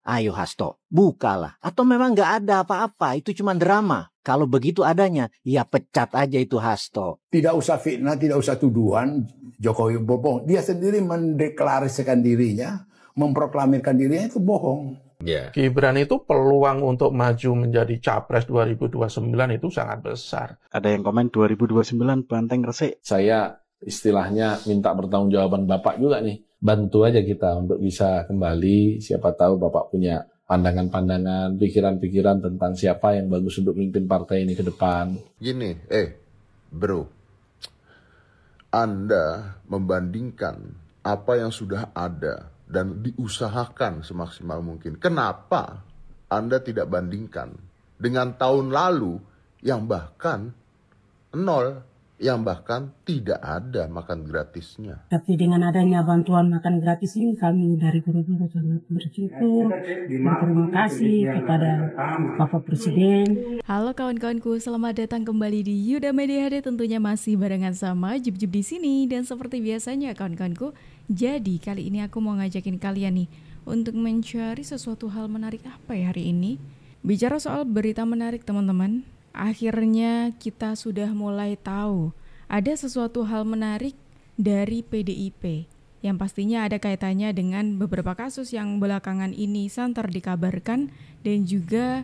Ayo Hasto, bukalah. Atau memang nggak ada apa-apa, itu cuma drama. Kalau begitu adanya, ya pecat aja itu Hasto. Tidak usah fitnah, tidak usah tuduhan Jokowi bohong. Dia sendiri mendeklarasikan dirinya, memproklamirkan dirinya itu bohong. Yeah. Gibran itu peluang untuk maju menjadi Capres 2029 itu sangat besar. Ada yang komen 2029 banteng resik. Saya istilahnya minta pertanggungjawaban Bapak juga nih. Bantu aja kita untuk bisa kembali, siapa tahu Bapak punya pandangan-pandangan, pikiran-pikiran tentang siapa yang bagus untuk memimpin partai ini ke depan. Gini, bro, Anda membandingkan apa yang sudah ada dan diusahakan semaksimal mungkin. Kenapa Anda tidak bandingkan dengan tahun lalu yang bahkan nol, yang bahkan tidak ada makan gratisnya. Tapi dengan adanya bantuan makan gratis ini kami dari guru-guru sangat bersyukur, berterima kasih kepada Bapak Presiden. Halo kawan-kawanku, selamat datang kembali di Yuda Media HD, tentunya masih barengan sama Jub-Jub di sini. Dan seperti biasanya kawan-kawanku, jadi kali ini aku mau ngajakin kalian nih untuk mencari sesuatu hal menarik apa ya hari ini. Bicara soal berita menarik teman-teman, akhirnya kita sudah mulai tahu ada sesuatu hal menarik dari PDIP yang pastinya ada kaitannya dengan beberapa kasus yang belakangan ini santer dikabarkan, dan juga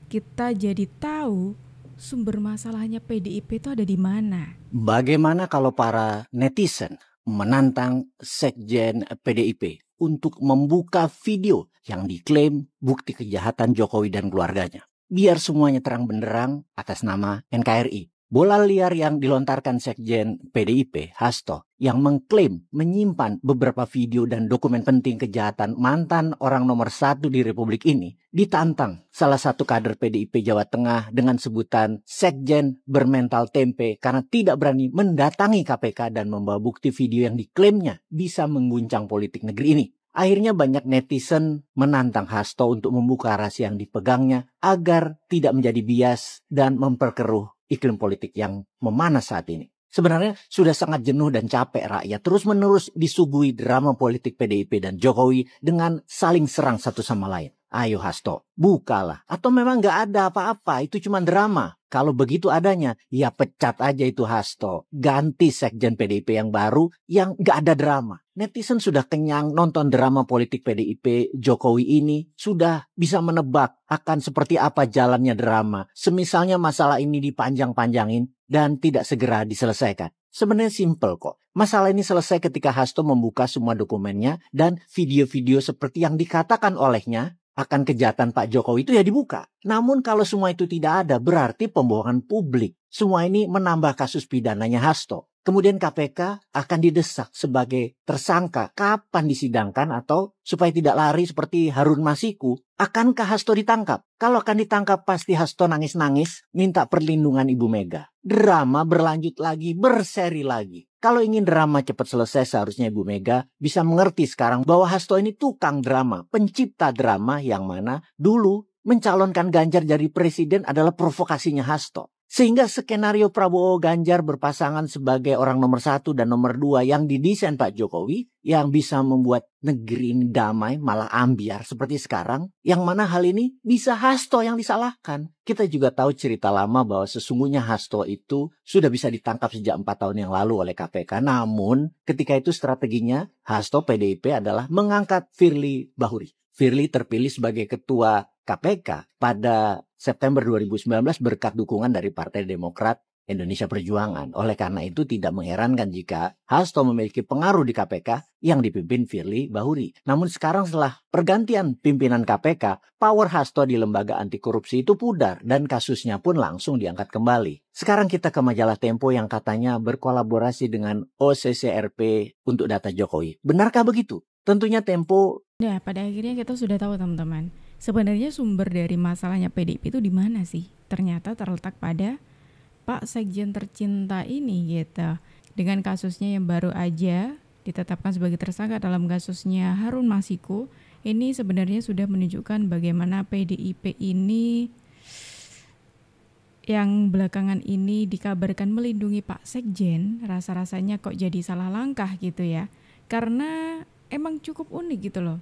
kita jadi tahu sumber masalahnya PDIP itu ada di mana. Bagaimana kalau para netizen menantang Sekjen PDIP untuk membuka video yang diklaim bukti kejahatan Jokowi dan keluarganya? Biar semuanya terang benderang atas nama NKRI. Bola liar yang dilontarkan Sekjen PDIP, Hasto, yang mengklaim menyimpan beberapa video dan dokumen penting kejahatan mantan orang nomor 1 di Republik ini, ditantang salah satu kader PDIP Jawa Tengah dengan sebutan Sekjen bermental tempe karena tidak berani mendatangi KPK dan membawa bukti video yang diklaimnya bisa mengguncang politik negeri ini. Akhirnya banyak netizen menantang Hasto untuk membuka rahasia yang dipegangnya agar tidak menjadi bias dan memperkeruh iklim politik yang memanas saat ini. Sebenarnya sudah sangat jenuh dan capek rakyat terus-menerus disuguhi drama politik PDIP dan Jokowi dengan saling serang satu sama lain. Ayo Hasto, bukalah. Atau memang nggak ada apa-apa, itu cuma drama. Kalau begitu adanya, ya pecat aja itu Hasto. Ganti Sekjen PDIP yang baru yang nggak ada drama. Netizen sudah kenyang nonton drama politik PDIP Jokowi ini, sudah bisa menebak akan seperti apa jalannya drama. Semisalnya masalah ini dipanjang-panjangin dan tidak segera diselesaikan. Sebenarnya simple kok. Masalah ini selesai ketika Hasto membuka semua dokumennya dan video-video seperti yang dikatakan olehnya akan kejahatan Pak Jokowi itu ya dibuka. Namun kalau semua itu tidak ada, berarti pembohongan publik. Semua ini menambah kasus pidananya Hasto. Kemudian KPK akan didesak sebagai tersangka kapan disidangkan, atau supaya tidak lari seperti Harun Masiku, akankah Hasto ditangkap? Kalau akan ditangkap pasti Hasto nangis-nangis minta perlindungan Ibu Mega. Drama berlanjut lagi, berseri lagi. Kalau ingin drama cepat selesai, seharusnya Ibu Mega bisa mengerti sekarang bahwa Hasto ini tukang drama, pencipta drama yang mana dulu mencalonkan Ganjar jadi presiden adalah provokasinya Hasto. Sehingga skenario Prabowo Ganjar berpasangan sebagai orang nomor 1 dan nomor 2 yang didesain Pak Jokowi, yang bisa membuat negeri ini damai malah ambiar seperti sekarang, yang mana hal ini bisa Hasto yang disalahkan. Kita juga tahu cerita lama bahwa sesungguhnya Hasto itu sudah bisa ditangkap sejak 4 tahun yang lalu oleh KPK. Namun ketika itu strateginya Hasto PDIP adalah mengangkat Firly Bahuri. Firly terpilih sebagai ketua KPK pada September 2019 berkat dukungan dari Partai Demokrat Indonesia Perjuangan. Oleh karena itu tidak mengherankan jika Hasto memiliki pengaruh di KPK yang dipimpin Firly Bahuri. Namun sekarang setelah pergantian pimpinan KPK, power Hasto di lembaga anti korupsi itu pudar dan kasusnya pun langsung diangkat kembali. Sekarang kita ke majalah Tempo yang katanya berkolaborasi dengan OCCRP untuk data Jokowi. Benarkah begitu? Tentunya Tempo. Nah, pada akhirnya kita sudah tahu teman-teman, sebenarnya sumber dari masalahnya PDIP itu di mana sih? Ternyata terletak pada Pak Sekjen tercinta ini gitu. Dengan kasusnya yang baru aja ditetapkan sebagai tersangka dalam kasusnya Harun Masiku, ini sebenarnya sudah menunjukkan bagaimana PDIP ini yang belakangan ini dikabarkan melindungi Pak Sekjen, rasa-rasanya kok jadi salah langkah gitu ya. Karena emang cukup unik gitu loh.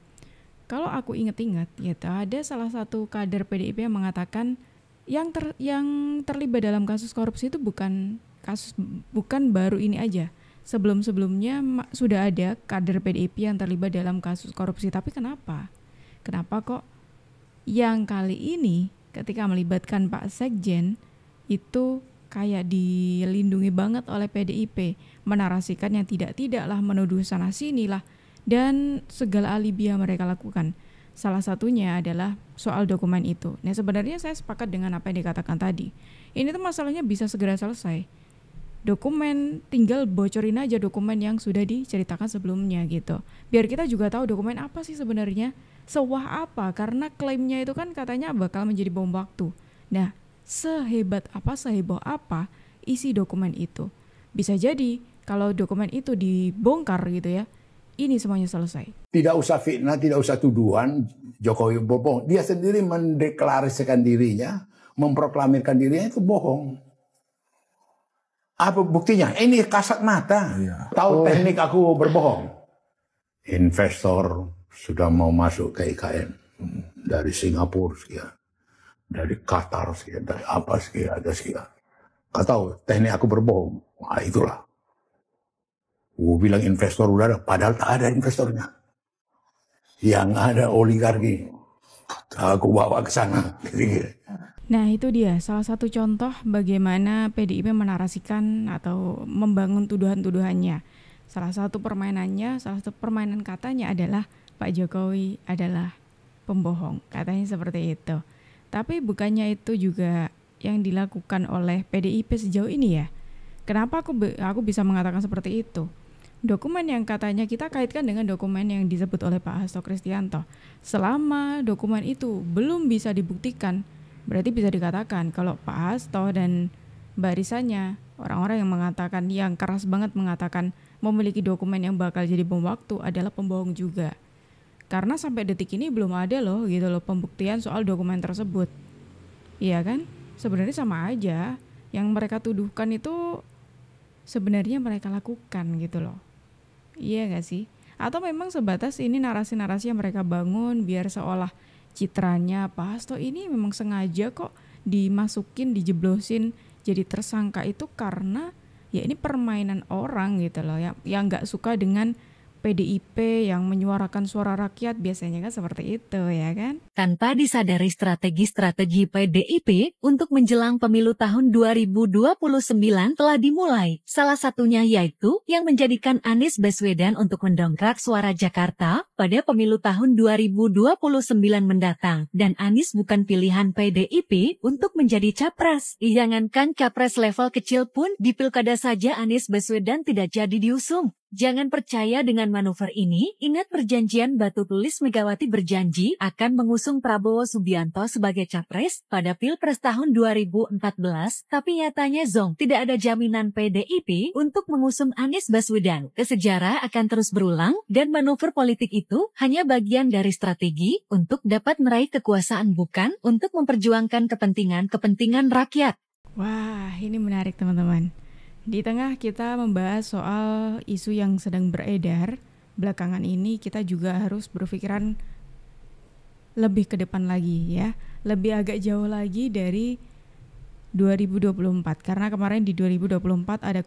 kalau aku ingat-ingat gitu, ada salah satu kader PDIP yang mengatakan yang terlibat dalam kasus korupsi itu bukan baru ini aja. Sebelum-sebelumnya sudah ada kader PDIP yang terlibat dalam kasus korupsi. Tapi kenapa kok yang kali ini ketika melibatkan Pak Sekjen itu kayak dilindungi banget oleh PDIP, menarasikan yang tidaklah, menuduh sana sini lah, dan segala alibi yang mereka lakukan. Salah satunya adalah soal dokumen itu. Nah, sebenarnya saya sepakat dengan apa yang dikatakan tadi. Ini tuh masalahnya bisa segera selesai. Dokumen, tinggal bocorin aja dokumen yang sudah diceritakan sebelumnya gitu. Biar kita juga tahu dokumen apa sih sebenarnya, sewah apa, karena klaimnya itu kan katanya bakal menjadi bom waktu. Nah, sehebat apa, seheboh apa isi dokumen itu. Bisa jadi kalau dokumen itu dibongkar gitu ya, ini semuanya selesai. Tidak usah fitnah, tidak usah tuduhan Jokowi bohong. Dia sendiri mendeklarasikan dirinya, memproklamirkan dirinya itu bohong. Apa buktinya? Ini kasat mata. Tahu teknik aku berbohong. Investor sudah mau masuk ke IKN dari Singapura sekian, dari Qatar sekian, dari apa sekian, ada sekian. Kau tahu teknik aku berbohong. Nah, itulah. Gue bilang investor udah ada, padahal tak ada investornya. Yang ada oligarki. Aku bawa ke sana. Nah, itu dia salah satu contoh bagaimana PDIP menarasikan atau membangun tuduhan-tuduhannya. Salah satu permainan katanya adalah Pak Jokowi adalah pembohong. Katanya seperti itu. Tapi bukannya itu juga yang dilakukan oleh PDIP sejauh ini ya? Kenapa aku bisa mengatakan seperti itu? Dokumen yang katanya kita kaitkan dengan dokumen yang disebut oleh Pak Hasto Kristianto. Selama dokumen itu belum bisa dibuktikan, berarti bisa dikatakan kalau Pak Hasto dan barisannya, orang-orang yang mengatakan, yang keras banget mengatakan memiliki dokumen yang bakal jadi bom waktu adalah pembohong juga. Karena sampai detik ini belum ada loh pembuktian soal dokumen tersebut. Iya kan? Sebenarnya sama aja. Yang mereka tuduhkan itu sebenarnya mereka lakukan gitu loh. Iya gak sih? Atau memang sebatas ini narasi-narasi yang mereka bangun biar seolah citranya Pak Hasto ini memang sengaja kok dimasukin, dijeblosin jadi tersangka itu karena ya ini permainan orang gitu loh, yang gak suka dengan PDIP yang menyuarakan suara rakyat, biasanya kan seperti itu ya kan. Tanpa disadari strategi PDIP untuk menjelang pemilu tahun 2029 telah dimulai. Salah satunya yaitu yang menjadikan Anies Baswedan untuk mendongkrak suara Jakarta pada pemilu tahun 2029 mendatang. Dan Anies bukan pilihan PDIP untuk menjadi capres. Jangankan capres level kecil pun, di pilkada saja Anies Baswedan tidak jadi diusung. Jangan percaya dengan manuver ini. Ingat perjanjian batu tulis Megawati berjanji akan mengusung Prabowo Subianto sebagai capres pada Pilpres tahun 2014, tapi nyatanya zong, tidak ada jaminan PDIP untuk mengusung Anies Baswedan. Sejarah akan terus berulang dan manuver politik itu hanya bagian dari strategi untuk dapat meraih kekuasaan, bukan untuk memperjuangkan kepentingan rakyat. Wah, ini menarik teman-teman. Di tengah kita membahas soal isu yang sedang beredar belakangan ini, kita juga harus berpikiran lebih ke depan lagi ya, lebih agak jauh lagi dari 2024. Karena kemarin di 2024 ada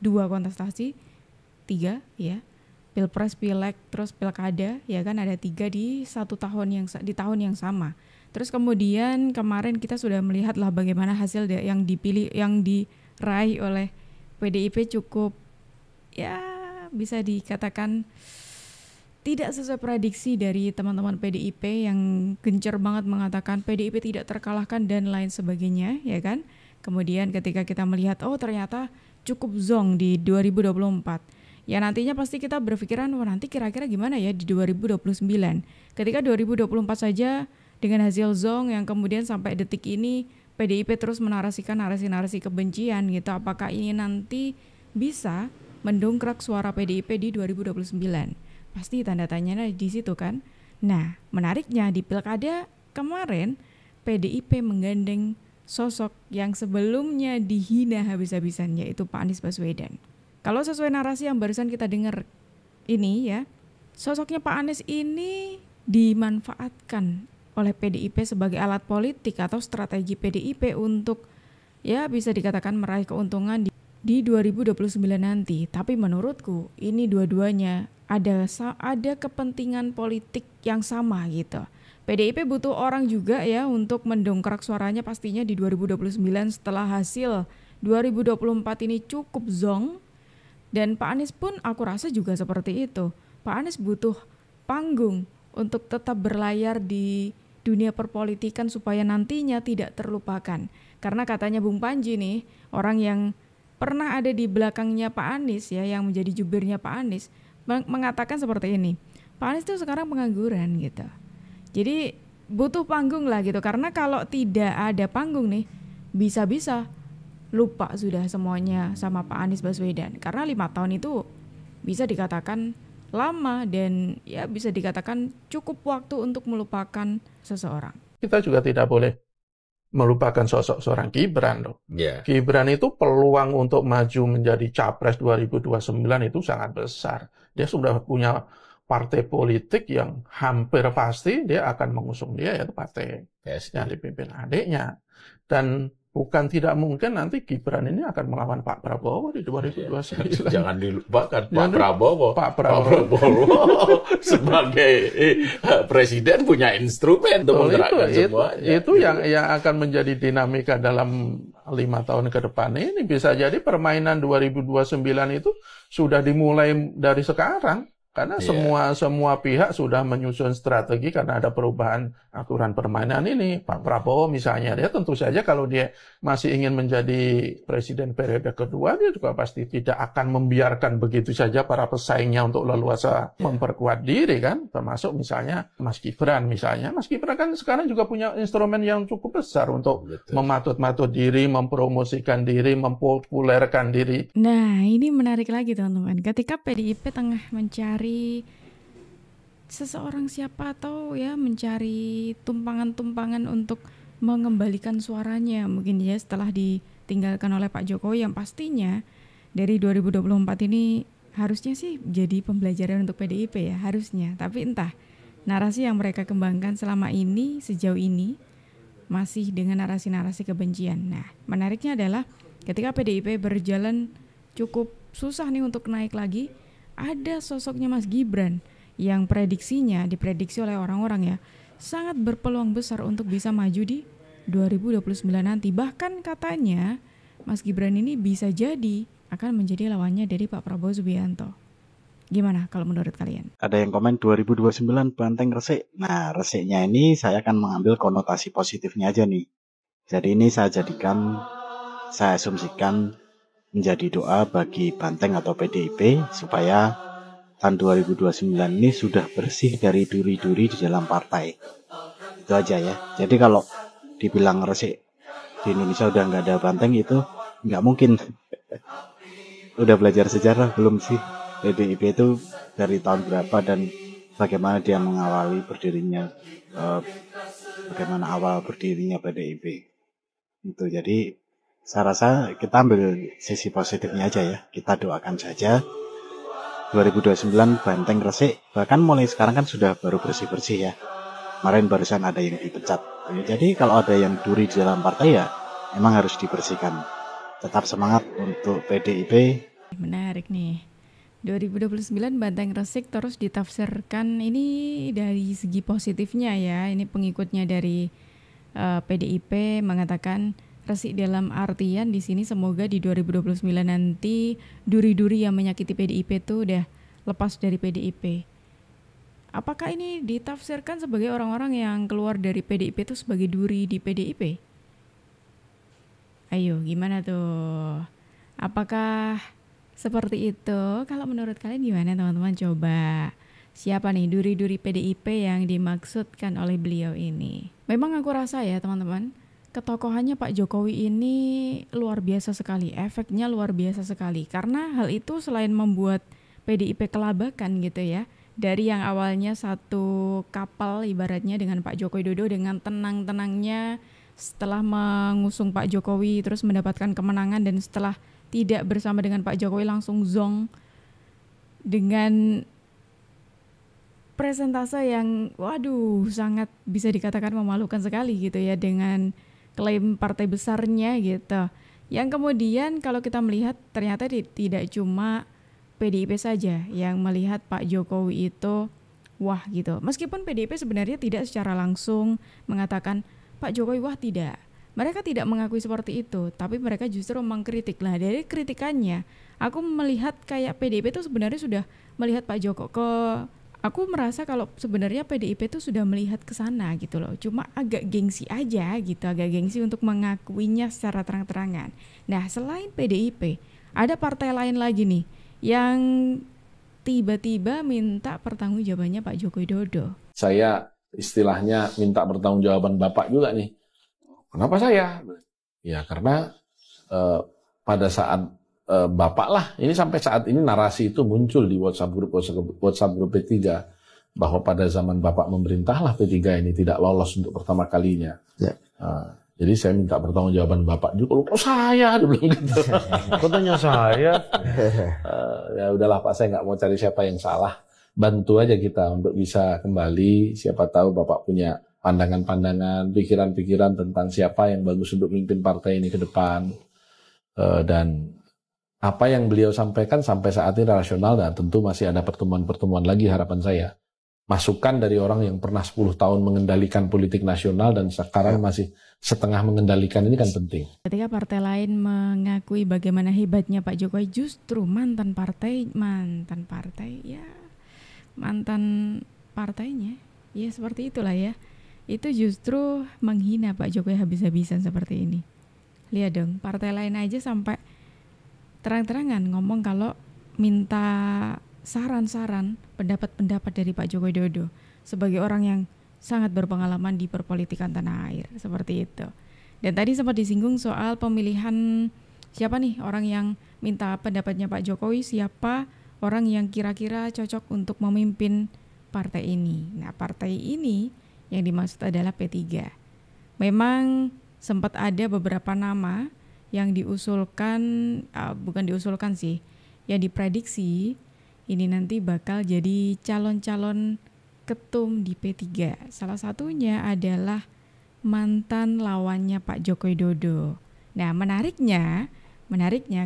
dua kontestasi, 3 ya, Pilpres, Pileg, terus Pilkada ya kan, ada 3 di tahun yang sama. Terus kemudian kemarin kita sudah melihat lah bagaimana hasil yang diraih oleh PDIP cukup ya bisa dikatakan tidak sesuai prediksi dari teman-teman PDIP yang gencar banget mengatakan PDIP tidak terkalahkan dan lain sebagainya ya kan. Kemudian ketika kita melihat ternyata cukup zong di 2024, ya nantinya pasti kita berpikiran nanti kira-kira gimana ya di 2029. Ketika 2024 saja dengan hasil zong yang kemudian sampai detik ini PDIP terus menarasikan narasi-narasi kebencian gitu. Apakah ini nanti bisa mendongkrak suara PDIP di 2029? Pasti tanda tanyanya di situ kan. Nah, menariknya di Pilkada kemarin PDIP menggandeng sosok yang sebelumnya dihina habis-habisan, yaitu Pak Anies Baswedan. Kalau sesuai narasi yang barusan kita dengar ini ya, sosoknya Pak Anies ini dimanfaatkan oleh PDIP sebagai alat politik atau strategi PDIP untuk ya bisa dikatakan meraih keuntungan di 2029 nanti. Tapi menurutku ini dua-duanya ada kepentingan politik yang sama gitu. PDIP butuh orang juga ya untuk mendongkrak suaranya pastinya di 2029 setelah hasil 2024 ini cukup zonk. Dan Pak Anies pun aku rasa juga seperti itu. Pak Anies butuh panggung untuk tetap berlayar di dunia perpolitikan supaya nantinya tidak terlupakan. Karena katanya Bung Panji nih, orang yang pernah ada di belakangnya Pak Anies ya, yang menjadi jubirnya Pak Anies, mengatakan seperti ini. Pak Anies itu sekarang pengangguran gitu. Jadi butuh panggung lah gitu. Karena kalau tidak ada panggung nih, bisa-bisa lupa sudah semuanya sama Pak Anies Baswedan. Karena 5 tahun itu bisa dikatakan lama dan ya bisa dikatakan cukup waktu untuk melupakan seseorang. Kita juga tidak boleh melupakan sosok seorang Gibran loh. Yeah. Gibran itu peluang untuk maju menjadi Capres 2029 itu sangat besar. Dia sudah punya partai politik yang hampir pasti dia akan mengusung dia, yaitu partai yang dipimpin adiknya. Dan bukan tidak mungkin nanti Gibran ini akan melawan Pak Prabowo di 2029. Jangan dilupakan Pak Prabowo sebagai presiden punya instrumen untuk menggerakkan semuanya. Itu yang akan menjadi dinamika dalam 5 tahun ke depan ini. Bisa jadi permainan 2029 itu sudah dimulai dari sekarang. Karena semua pihak sudah menyusun strategi karena ada perubahan aturan permainan ini. Pak Prabowo misalnya, dia tentu saja kalau dia masih ingin menjadi presiden periode kedua, dia juga pasti tidak akan membiarkan begitu saja para pesaingnya untuk leluasa memperkuat diri kan. Termasuk misalnya Mas Gibran misalnya. Mas Gibran kan sekarang juga punya instrumen yang cukup besar untuk mematut-matut diri, mempromosikan diri, mempopulerkan diri. Nah ini menarik lagi teman-teman. Ketika PDIP tengah mencari seseorang siapa atau ya mencari tumpangan-tumpangan untuk mengembalikan suaranya mungkin ya setelah ditinggalkan oleh Pak Jokowi yang pastinya dari 2024 ini harusnya sih jadi pembelajaran untuk PDIP ya harusnya, tapi entah narasi yang mereka kembangkan selama ini sejauh ini masih dengan narasi-narasi kebencian. Nah menariknya adalah ketika PDIP berjalan cukup susah nih untuk naik lagi, ada sosoknya Mas Gibran yang diprediksi oleh orang-orang ya sangat berpeluang besar untuk bisa maju di 2029 nanti. Bahkan katanya Mas Gibran ini bisa jadi akan menjadi lawannya dari Pak Prabowo Subianto. Gimana kalau menurut kalian? Ada yang komen 2029 banteng resik. Nah resiknya ini saya akan mengambil konotasi positifnya aja nih. Jadi ini saya asumsikan menjadi doa bagi Banteng atau PDIP supaya tahun 2029 ini sudah bersih dari duri-duri di dalam partai. Itu aja ya. Jadi kalau dibilang resik di Indonesia udah nggak ada Banteng itu nggak mungkin. Udah belajar sejarah belum sih PDIP itu dari tahun berapa dan bagaimana dia mengawali berdirinya, bagaimana awal berdirinya PDIP. Itu jadi saya rasa kita ambil sisi positifnya aja ya. Kita doakan saja 2029 banteng resik. Bahkan mulai sekarang kan sudah baru bersih-bersih ya. Kemarin barusan ada yang dipecat. Jadi kalau ada yang duri di dalam partai ya emang harus dibersihkan. Tetap semangat untuk PDIP. Menarik nih. 2029 banteng resik terus ditafsirkan ini dari segi positifnya ya. Ini pengikutnya dari PDIP mengatakan resik dalam artian di sini semoga di 2029 nanti duri-duri yang menyakiti PDIP itu udah lepas dari PDIP. Apakah ini ditafsirkan sebagai orang-orang yang keluar dari PDIP itu sebagai duri di PDIP? Ayo, gimana tuh? Apakah seperti itu? Kalau menurut kalian gimana teman-teman? Coba. Siapa nih duri-duri PDIP yang dimaksudkan oleh beliau ini? Memang aku rasa ya teman-teman, ketokohannya Pak Jokowi ini luar biasa sekali, efeknya luar biasa sekali. Karena hal itu selain membuat PDIP kelabakan gitu ya, dari yang awalnya satu kapal ibaratnya dengan Pak Joko Widodo dengan tenang-tenangnya setelah mengusung Pak Jokowi terus mendapatkan kemenangan dan setelah tidak bersama dengan Pak Jokowi langsung zong dengan presentase yang waduh sangat bisa dikatakan memalukan sekali gitu ya, dengan klaim partai besarnya gitu. Yang kemudian kalau kita melihat ternyata tidak cuma PDIP saja yang melihat Pak Jokowi itu wah gitu. Meskipun PDIP sebenarnya tidak secara langsung mengatakan Pak Jokowi wah, tidak. Mereka tidak mengakui seperti itu, tapi mereka justru mengkritik. Lah dari kritikannya, aku melihat kayak PDIP itu sebenarnya sudah melihat Pak Jokowi aku merasa kalau sebenarnya PDIP itu sudah melihat ke sana gitu loh. Cuma agak gengsi aja gitu, agak gengsi untuk mengakuinya secara terang-terangan. Nah, selain PDIP, ada partai lain lagi nih yang tiba-tiba minta pertanggungjawabannya Pak Joko Widodo. Saya istilahnya minta pertanggungjawaban Bapak juga nih. Kenapa saya? Ya karena pada saat Bapak lah, ini sampai saat ini narasi itu muncul di WhatsApp grup P3 bahwa pada zaman Bapak memerintahlah P3 ini tidak lolos untuk pertama kalinya. Ya. Jadi saya minta pertanggungjawaban Bapak juga. Kok saya? Dia bilang gitu. Kok tanya saya? Ya udahlah Pak, saya nggak mau cari siapa yang salah. Bantu aja kita untuk bisa kembali. Siapa tahu Bapak punya pandangan-pandangan, pikiran-pikiran tentang siapa yang bagus untuk memimpin partai ini ke depan. Dan apa yang beliau sampaikan sampai saat ini rasional, dan tentu masih ada pertemuan-pertemuan lagi harapan saya. Masukan dari orang yang pernah 10 tahun mengendalikan politik nasional dan sekarang masih setengah mengendalikan ini kan penting. Ketika partai lain mengakui bagaimana hebatnya Pak Jokowi, justru mantan partainya, ya seperti itulah ya. Itu justru menghina Pak Jokowi habis-habisan seperti ini. Lihat dong, partai lain aja sampai terang-terangan ngomong kalau minta saran-saran, pendapat-pendapat dari Pak Joko Widodo sebagai orang yang sangat berpengalaman di perpolitikan tanah air, seperti itu. Dan tadi sempat disinggung soal pemilihan siapa nih orang yang minta pendapatnya Pak Jokowi, siapa orang yang kira-kira cocok untuk memimpin partai ini. Nah, partai ini yang dimaksud adalah P3. Memang sempat ada beberapa nama yang diusulkan, yang diprediksi ini nanti bakal jadi calon-calon ketum di P3. Salah satunya adalah mantan lawannya Pak Joko Widodo. Nah, menariknya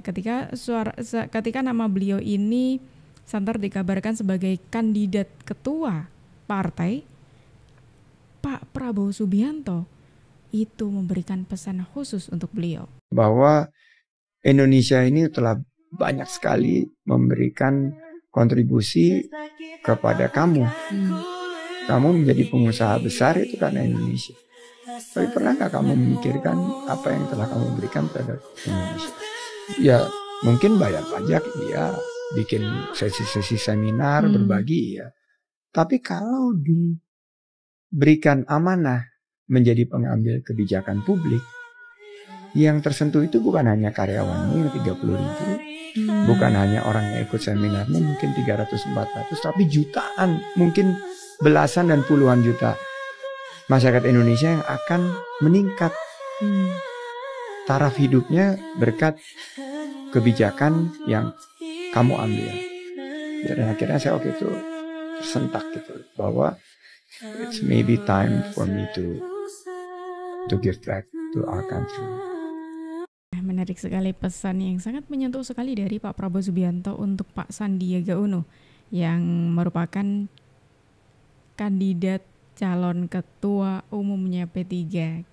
ketika nama beliau ini santer dikabarkan sebagai kandidat ketua partai, Pak Prabowo Subianto itu memberikan pesan khusus untuk beliau. Bahwa Indonesia ini telah banyak sekali memberikan kontribusi kepada kamu. Kamu menjadi pengusaha besar itu karena Indonesia. Tapi pernah nggak kamu memikirkan apa yang telah kamu berikan pada Indonesia? Ya mungkin bayar pajak, ya, bikin sesi-sesi seminar, berbagi, ya. Tapi kalau diberikan amanah menjadi pengambil kebijakan publik, yang tersentuh itu bukan hanya karyawanmu yang 30.000, bukan hanya orang yang ikut seminarnya mungkin 300-400, tapi jutaan, mungkin belasan dan puluhan juta masyarakat Indonesia yang akan meningkat taraf hidupnya berkat kebijakan yang kamu ambil. Dan akhirnya saya waktu itu tersentak gitu, bahwa it's maybe time for me to give back to our country. Menarik sekali pesan yang sangat menyentuh sekali dari Pak Prabowo Subianto untuk Pak Sandiaga Uno yang merupakan kandidat calon ketua umumnya P3.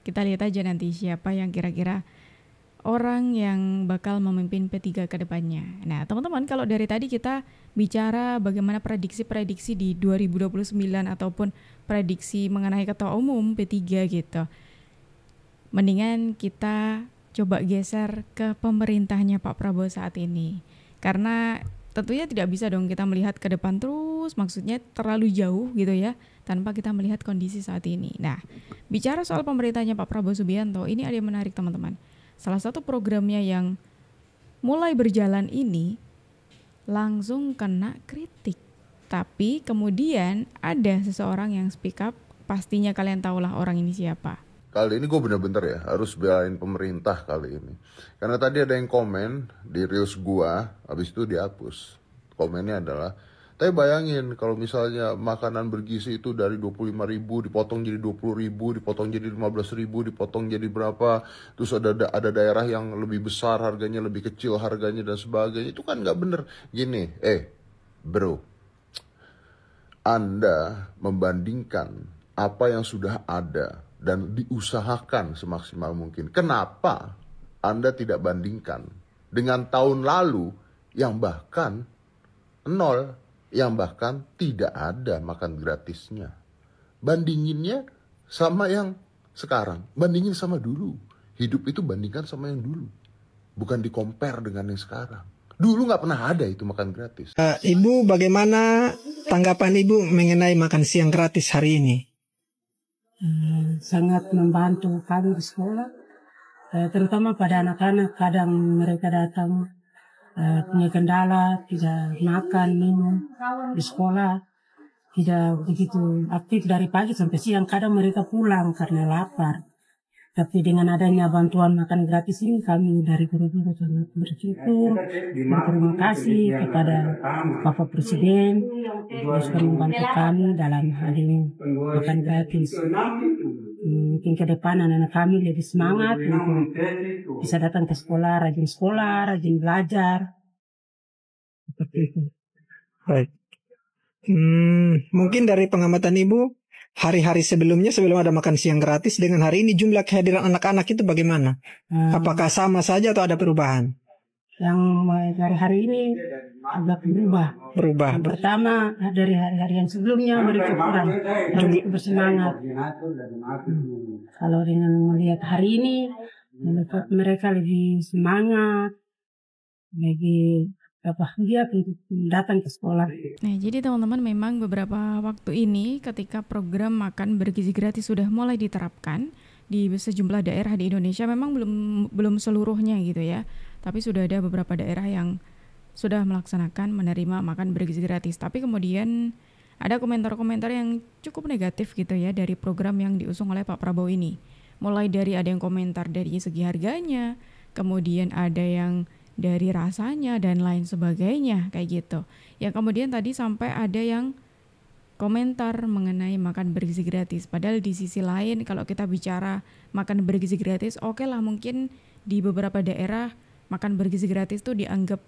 Kita lihat aja nanti siapa yang kira-kira orang yang bakal memimpin P3 ke depannya. Nah, teman-teman, kalau dari tadi kita bicara bagaimana prediksi-prediksi di 2029 ataupun prediksi mengenai ketua umum P3 gitu. Mendingan kita coba geser ke pemerintahnya Pak Prabowo saat ini. Karena tentunya tidak bisa dong kita melihat ke depan terus, maksudnya terlalu jauh gitu ya, tanpa kita melihat kondisi saat ini. Nah, bicara soal pemerintahnya Pak Prabowo Subianto, ini ada yang menarik teman-teman. Salah satu programnya yang mulai berjalan ini langsung kena kritik. Tapi kemudian ada seseorang yang speak up, pastinya kalian tahulah orang ini siapa. Kali ini gue bener-bener ya harus belain pemerintah kali ini. Karena tadi ada yang komen di reels gue, habis itu dihapus. Komennya adalah, Tapi bayangin kalau misalnya makanan bergizi itu dari 25.000 dipotong jadi 20.000, dipotong jadi 15.000, dipotong jadi berapa. Terus ada daerah yang lebih besar harganya, lebih kecil harganya dan sebagainya. Itu kan nggak bener. Gini, bro, Anda membandingkan apa yang sudah ada dan diusahakan semaksimal mungkin. Kenapa Anda tidak bandingkan dengan tahun lalu yang bahkan nol, yang bahkan tidak ada makan gratisnya? Bandinginnya sama yang sekarang, bandingin sama dulu. Hidup itu bandingkan sama yang dulu, bukan di-compare dengan yang sekarang. Dulu nggak pernah ada itu makan gratis. Ibu, bagaimana tanggapan Ibu mengenai makan siang gratis hari ini? Sangat membantu kami di sekolah, terutama pada anak-anak. Kadang mereka datang punya kendala, tidak makan, minum di sekolah, tidak begitu aktif dari pagi sampai siang. Kadang mereka pulang karena lapar. Tapi dengan adanya bantuan makan gratis ini, kami dari guru-guru sangat bersyukur, berterima kasih kepada Bapak Presiden yang sudah membantu kami dalam hal ini makan gratis. Mungkin ke depan anak-anak kami lebih semangat untuk bisa datang ke sekolah, rajin belajar. Seperti itu. Baik. Mungkin dari pengamatan Ibu, hari-hari sebelumnya sebelum ada makan siang gratis dengan hari ini jumlah kehadiran anak-anak itu bagaimana? Apakah sama saja atau ada perubahan? Yang dari hari ini agak berubah. Yang pertama dari hari-hari yang sebelumnya mereka kurang bersemangat. Kalau dengan melihat hari ini mereka lebih semangat, lebih giat untuk datang ke sekolah. Nah, jadi teman-teman, memang beberapa waktu ini ketika program makan bergizi gratis sudah mulai diterapkan di sejumlah daerah di Indonesia, memang belum seluruhnya gitu ya. Tapi sudah ada beberapa daerah yang sudah melaksanakan menerima makan bergizi gratis. Tapi kemudian ada komentar-komentar yang cukup negatif gitu ya dari program yang diusung oleh Pak Prabowo ini. Mulai dari ada yang komentar dari segi harganya, kemudian ada yang dari rasanya dan lain sebagainya kayak gitu. Yang kemudian tadi sampai ada yang komentar mengenai makan bergizi gratis. Padahal di sisi lain kalau kita bicara makan bergizi gratis, oke lah mungkin di beberapa daerah makan bergizi gratis tuh dianggap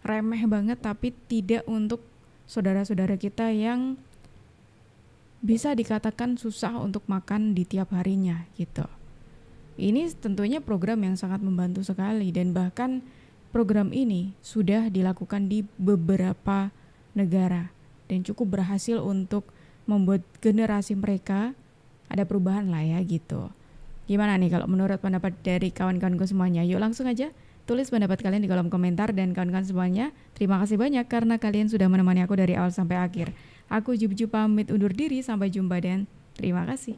remeh banget, tapi tidak untuk saudara-saudara kita yang bisa dikatakan susah untuk makan di tiap harinya gitu. Ini tentunya program yang sangat membantu sekali, dan bahkan program ini sudah dilakukan di beberapa negara dan cukup berhasil untuk membuat generasi mereka ada perubahan lah ya gitu. Gimana nih kalau menurut pendapat dari kawan-kawanku semuanya? Yuk langsung aja tulis pendapat kalian di kolom komentar, dan kawan-kawan semuanya terima kasih banyak karena kalian sudah menemani aku dari awal sampai akhir. Aku Jubju pamit undur diri, sampai jumpa dan terima kasih.